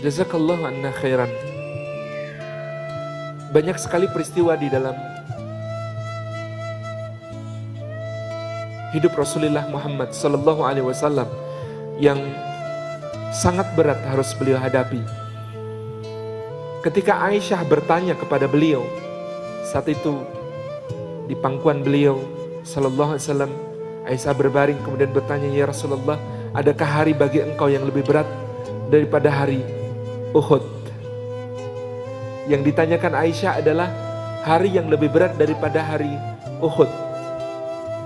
Jazakallahu anna khairan. Banyak sekali peristiwa di dalam hidup Rasulullah Muhammad sallallahu alaihi wasallam yang sangat berat harus beliau hadapi. Ketika Aisyah bertanya kepada beliau, saat itu di pangkuan beliau sallallahu alaihi wasallam, Aisyah berbaring kemudian bertanya, "Ya Rasulullah, adakah hari bagi engkau yang lebih berat daripada hari Uhud?" Yang ditanyakan Aisyah adalah hari yang lebih berat daripada hari Uhud.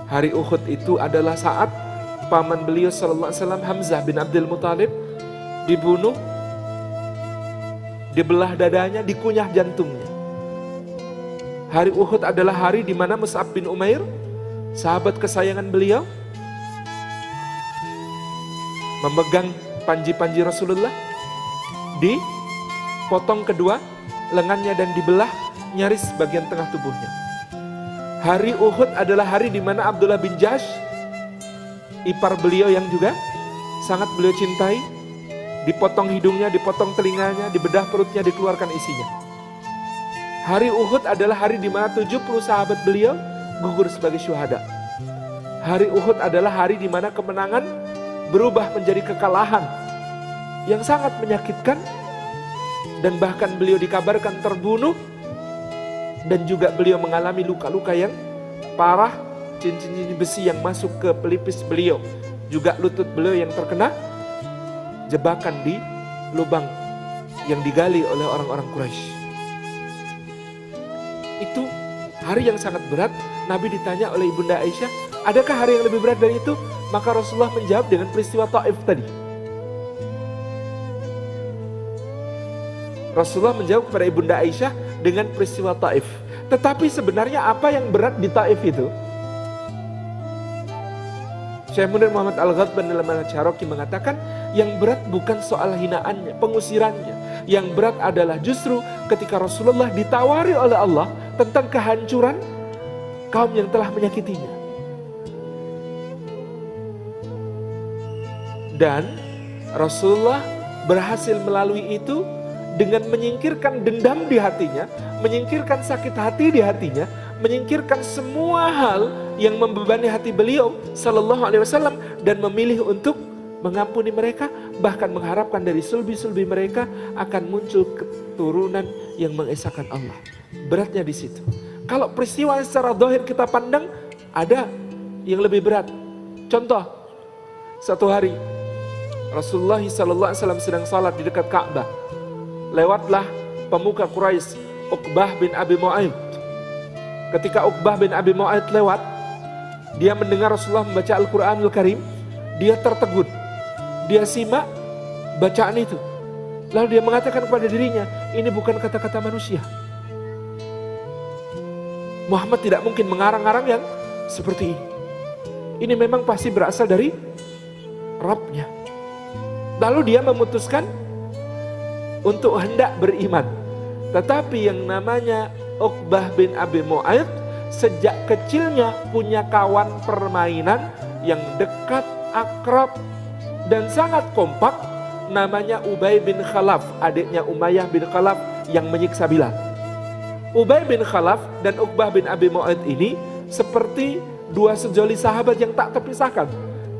Hari Uhud itu adalah saat paman beliau sallallahu alaihi wasallam Hamzah bin Abdul Muthalib dibunuh, dibelah dadanya, dikunyah jantungnya. Hari Uhud adalah hari di mana Mus'ab bin Umair, sahabat kesayangan beliau, memegang panji-panji Rasulullah, dipotong kedua lengannya dan dibelah nyaris bagian tengah tubuhnya. Hari Uhud adalah hari di mana Abdullah bin Jahsh, ipar beliau yang juga sangat beliau cintai, dipotong hidungnya, dipotong telinganya, dibedah perutnya, dikeluarkan isinya. Hari Uhud adalah hari di mana 70 sahabat beliau gugur sebagai syuhada. Hari Uhud adalah hari di mana kemenangan berubah menjadi kekalahan yang sangat menyakitkan, dan bahkan beliau dikabarkan terbunuh, dan juga beliau mengalami luka-luka yang parah, cincin-cincin besi yang masuk ke pelipis beliau, juga lutut beliau yang terkena jebakan di lubang yang digali oleh orang-orang Quraisy. Itu hari yang sangat berat. Nabi ditanya oleh Ibunda Aisyah, adakah hari yang lebih berat dari itu? Maka Rasulullah menjawab dengan peristiwa Taif tadi. Rasulullah menjawab kepada Ibunda Aisyah dengan peristiwa Taif. Tetapi sebenarnya apa yang berat di Taif itu? Syekh Munir Muhammad Al-Ghadban dalam Al-Charaqi mengatakan, yang berat bukan soal hinaannya, pengusirannya. Yang berat adalah justru ketika Rasulullah ditawari oleh Allah tentang kehancuran kaum yang telah menyakitinya. Dan Rasulullah berhasil melalui itu dengan menyingkirkan dendam di hatinya, menyingkirkan sakit hati di hatinya, menyingkirkan semua hal yang membebani hati beliau sallallahu alaihi wasallam, dan memilih untuk mengampuni mereka, bahkan mengharapkan dari sulbi-sulbi mereka akan muncul keturunan yang mengesahkan Allah. Beratnya di situ. Kalau peristiwa secara zahir kita pandang, ada yang lebih berat. Contoh, satu hari Rasulullah sallallahu alaihi wasallam sedang salat di dekat Ka'bah. Lewatlah pemuka Quraisy, Uqbah bin Abi Mu'ayth. Ketika Uqbah bin Abi Mu'ayth lewat, dia mendengar Rasulullah membaca Al-Quranul Karim, dia tertegun, dia simak bacaan itu. Lalu dia mengatakan kepada dirinya, ini bukan kata-kata manusia. Muhammad tidak mungkin mengarang-arang yang seperti ini. Ini memang pasti berasal dari Rabbnya. Lalu dia memutuskan untuk hendak beriman. Tetapi yang namanya Uqbah bin Abi Mu'ayth sejak kecilnya punya kawan permainan yang dekat, akrab, dan sangat kompak, namanya Ubay bin Khalaf, adiknya Umayyah bin Khalaf yang menyiksa Bilal. Ubay bin Khalaf dan Uqbah bin Abi Mu'ayth ini seperti dua sejoli sahabat yang tak terpisahkan.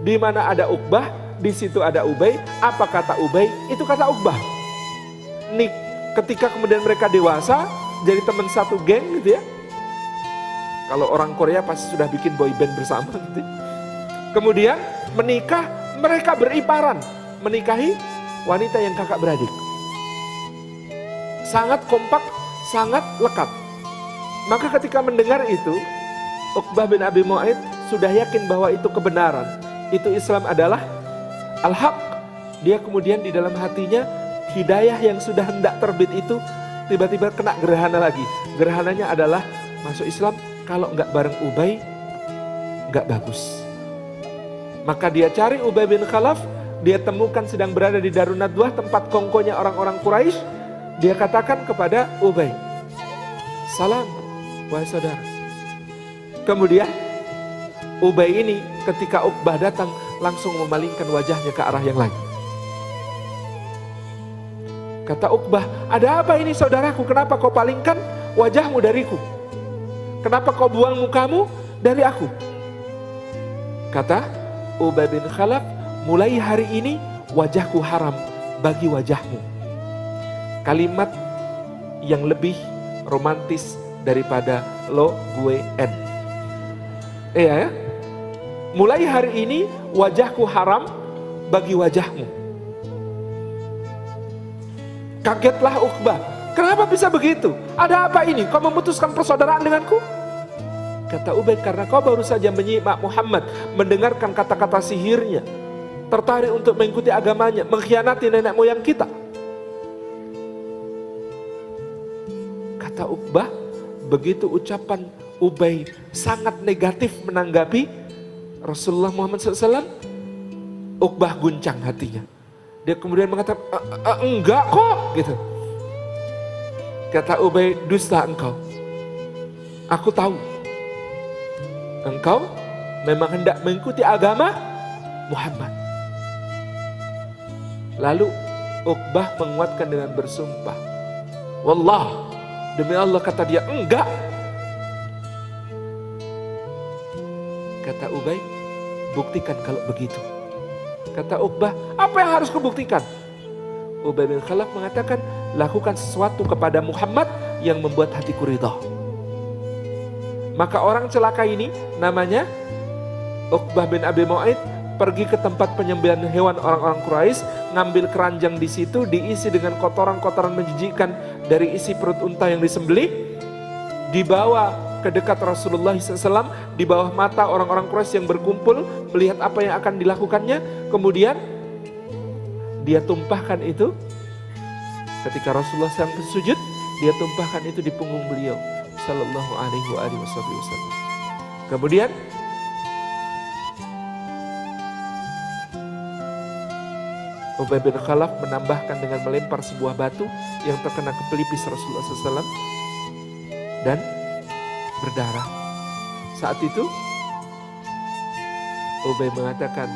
Di mana ada Uqbah, di situ ada Ubay. Apa kata Ubay? Itu kata Uqbah. Nih, ketika kemudian mereka dewasa, jadi teman satu geng gitu ya. Kalau orang Korea pasti sudah bikin boy band bersama gitu. Kemudian menikah, mereka beriparan menikahi wanita yang kakak beradik. Sangat kompak, sangat lekat. Maka ketika mendengar itu, Uqbah bin Abi Mu'ayth sudah yakin bahwa itu kebenaran. Itu Islam adalah al-haq. Dia kemudian di dalam hatinya, hidayah yang sudah hendak terbit itu tiba-tiba kena gerhana lagi. Gerhananya adalah masuk Islam, kalau enggak bareng Ubay, enggak bagus. Maka dia cari Ubay bin Khalaf, dia temukan sedang berada di Darun Nadwah, tempat kongkonya orang-orang Quraisy. Dia katakan kepada Ubay, salam, wahai saudara. Kemudian Ubay ini ketika Uqbah datang langsung memalingkan wajahnya ke arah yang lain. Kata Uqbah, ada apa ini saudaraku? Kenapa kau palingkan wajahmu dariku? Kenapa kau buang mukamu dari aku? Kata Ubay bin Khalaf, mulai hari ini wajahku haram bagi wajahmu. Kalimat yang lebih romantis daripada lo, gue, en. Iya ya? Mulai hari ini wajahku haram bagi wajahmu. Kagetlah Uqbah. Kenapa bisa begitu? Ada apa ini? Kau memutuskan persaudaraan denganku? Kata Ubay, karena kau baru saja menyimak Muhammad, mendengarkan kata-kata sihirnya, tertarik untuk mengikuti agamanya, mengkhianati nenek moyang kita. Kata Uqbah, begitu ucapan Ubay sangat negatif menanggapi Rasulullah Muhammad SAW, Uqbah guncang hatinya. Dia kemudian mengatakan, enggak kok, gitu. Kata Ubay, dusta engkau. Aku tahu. Engkau memang hendak mengikuti agama Muhammad. Lalu Uqbah menguatkan dengan bersumpah. Wallah, demi Allah, kata dia, enggak. Kata Ubay, buktikan kalau begitu. Kata Uqbah, apa yang harus kubuktikan? Ubay bin Khalaf mengatakan, lakukan sesuatu kepada Muhammad yang membuat hatiku ridha. Maka orang celaka ini namanya Uqbah bin Abi Mu'aid pergi ke tempat penyembelihan hewan orang-orang Quraisy, ngambil keranjang di situ diisi dengan kotoran-kotoran menjijikkan dari isi perut unta yang disembelih, dibawa ke dekat Rasulullah SAW, di bawah mata orang-orang Quraisy yang berkumpul melihat apa yang akan dilakukannya. Kemudian dia tumpahkan itu ketika Rasulullah sedang bersujud, dia tumpahkan itu di punggung beliau sallallahu alaihi wasallam. Kemudian Ubay bin Khalaf menambahkan dengan melempar sebuah batu yang terkena ke pelipis Rasulullah SAW dan berdarah. Saat itu Ubay mengatakan,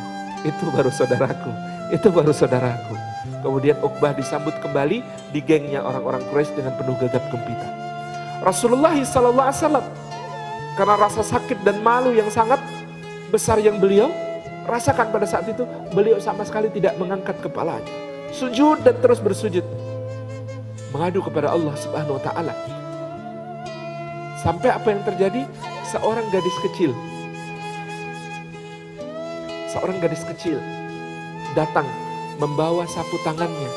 itu baru saudaraku, itu baru saudaraku. Kemudian Uqbah disambut kembali di gengnya orang-orang Quraisy dengan penuh gagap gempita. Rasulullah SAW, karena rasa sakit dan malu yang sangat besar yang beliau rasakan pada saat itu, beliau sama sekali tidak mengangkat kepalanya, sujud dan terus bersujud, mengadu kepada Allah Subhanahu wa Ta'ala. Sampai apa yang terjadi? Seorang gadis kecil datang membawa sapu tangannya,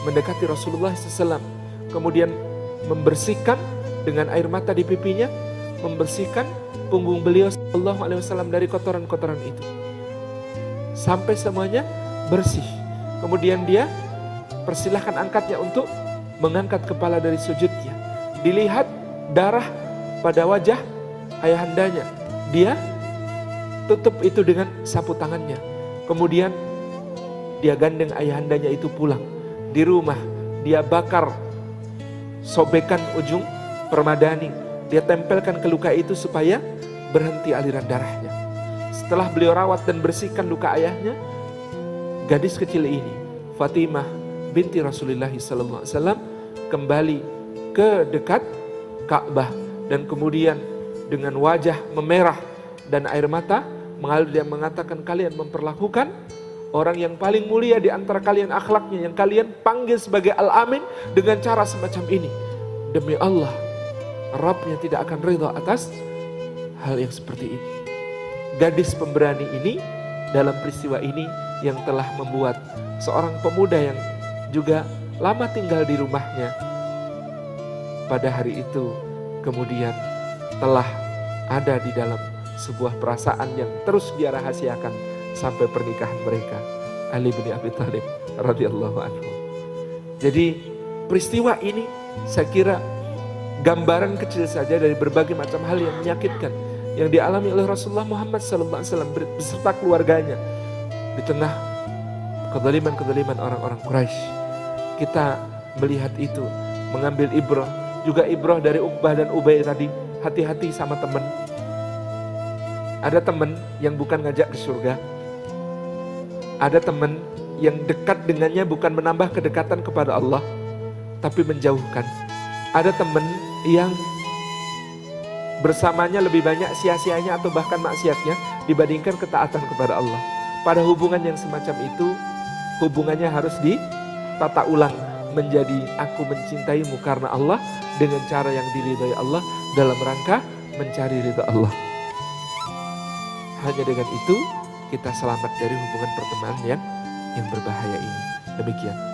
mendekati Rasulullah SAW, kemudian membersihkan dengan air mata di pipinya, membersihkan punggung beliau sallallahu alaihi wasallam dari kotoran-kotoran itu sampai semuanya bersih. Kemudian dia persilahkan angkatnya untuk mengangkat kepala dari sujudnya. Dilihat darah pada wajah ayahandanya, dia tutup itu dengan sapu tangannya. Kemudian dia gandeng ayahandanya itu pulang. Di rumah dia bakar, sobekan ujung permadani, dia tempelkan ke luka itu supaya berhenti aliran darahnya. Setelah beliau rawat dan bersihkan luka ayahnya, gadis kecil ini, Fatimah binti Rasulullah SAW, kembali ke dekat Ka'bah dan kemudian dengan wajah memerah dan air mata mengalir, dia mengatakan, kalian memperlakukan orang yang paling mulia di antara kalian akhlaknya, yang kalian panggil sebagai Al-Amin dengan cara semacam ini. Demi Allah, Rabbnya tidak akan ridha atas hal yang seperti ini. Gadis pemberani ini dalam peristiwa ini yang telah membuat seorang pemuda yang juga lama tinggal di rumahnya pada hari itu kemudian telah ada di dalam sebuah perasaan yang terus dia rahasiakan sampai pernikahan mereka. Ali bin Abi Thalib radhiyallahu anhu. Jadi peristiwa ini saya kira gambaran kecil saja dari berbagai macam hal yang menyakitkan yang dialami oleh Rasulullah Muhammad SAW beserta keluarganya di tengah kezaliman-kezaliman orang-orang Quraisy. Kita melihat itu, mengambil ibrah, juga ibrah dari Uqbah dan Ubay tadi. Hati-hati sama teman. Ada teman yang bukan ngajak ke surga. Ada teman yang dekat dengannya bukan menambah kedekatan kepada Allah, tapi menjauhkan. Ada teman yang bersamanya lebih banyak sia-sianya atau bahkan maksiatnya dibandingkan ketaatan kepada Allah. Pada hubungan yang semacam itu, hubungannya harus ditata ulang menjadi aku mencintaimu karena Allah dengan cara yang diridhai Allah dalam rangka mencari ridha Allah. Hanya dengan itu kita selamat dari hubungan pertemanan yang berbahaya ini. Demikian.